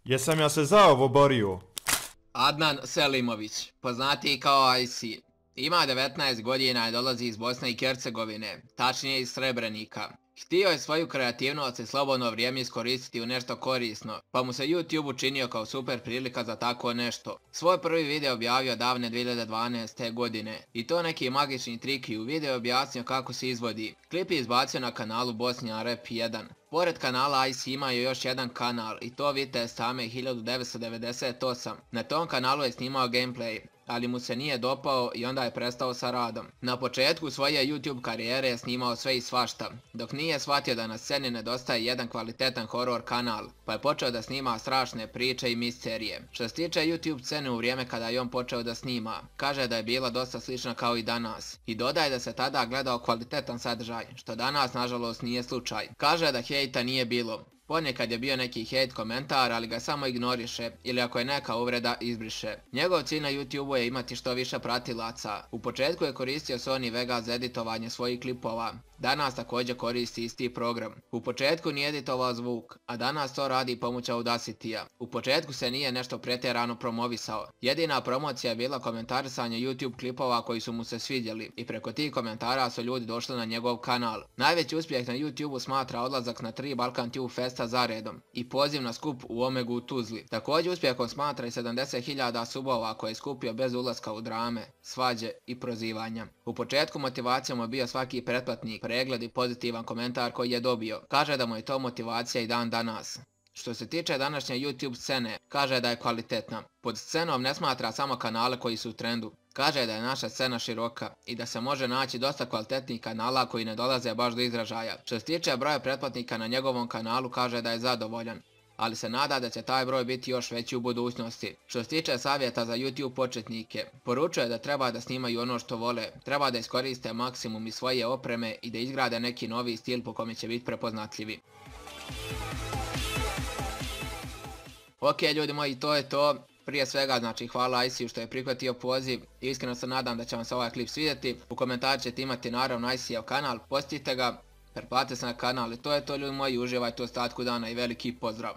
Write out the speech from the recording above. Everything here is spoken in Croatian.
Jesam ja se za ovo borio? Adnan Selimović, poznatiji kao IC. Ima 19 godina i dolazi iz Bosne i Hercegovine, tačnije iz Srebrenika. Htio je svoju kreativnost i slobodno vrijeme iskoristiti u nešto korisno, pa mu se YouTube učinio kao super prilika za tako nešto. Svoj prvi video objavio davne 2012. godine, i to neki magični trik, i u video objasnio kako se izvodi. Klip je izbacio na kanalu Bosnian Rap 1. Pored kanala IC imao je još jedan kanal, i to vidite same 1998. Na tom kanalu je snimao gameplay, ali mu se nije dopao i onda je prestao sa radom. Na početku svoje YouTube karijere je snimao sve i svašta, dok nije shvatio da na sceni nedostaje jedan kvalitetan horor kanal, pa je počeo da snima strašne priče i misterije. Što se tiče YouTube scene u vrijeme kada je on počeo da snima, kaže da je bila dosta slična kao i danas, i dodaje da se tada gledao kvalitetan sadržaj, što danas nažalost nije slučaj. Kaže da hejta nije bilo. Ponekad je bio neki hejt komentar, ali ga samo ignoriše, ili ako je neka uvreda, izbriše. Njegov cilj na YouTube je imati što više pratilaca. U početku je koristio Sony Vegas za editovanje svojih klipova. Danas također koristi isti program. U početku nije editovao zvuk, a danas to radi pomoću Audacity-a. U početku se nije nešto pretjerano promovisao. Jedina promocija je bila komentarisanje YouTube klipova koji su mu se svidjeli, i preko tih komentara su ljudi došli na njegov kanal. Najveći uspjeh na YouTube smatra odlazak na 3 Balkan Tube Festa zaredom i poziv na skup u Omegu u Tuzli. Također uspjehom smatra i 70.000 subova koje je skupio bez ulaska u drame, svađe i prozivanja. U početku motivacijom je bio svaki pretplatnik, pregled i pozitivan komentar koji je dobio. Kaže da mu je to motivacija i dan danas. Što se tiče današnje YouTube scene, kaže da je kvalitetna. Pod scenom ne smatra samo kanale koji su u trendu. Kaže da je naša scena široka i da se može naći dosta kvalitetnih kanala koji ne dolaze baš do izražaja. Što se tiče broja pretplatnika na njegovom kanalu, kaže da je zadovoljan, ali se nada da će taj broj biti još veći u budućnosti. Što se tiče savjeta za YouTube početnike, poručuje da treba da snimaju ono što vole, treba da iskoriste maksimum iz svoje opreme i da izgrade neki novi stil po kome će biti prepoznatljivi. Ok ljudi moji, to je to. Prije svega, znači, hvala IC-u što je prihvatio poziv i iskreno se nadam da će vam se ovaj klip svidjeti. U komentaru ćete imati naravno IC-ev kanal, postite ga, pretplatite se na kanal i to je to ljudi moji, uživajte u ostatku dana i veliki pozdrav!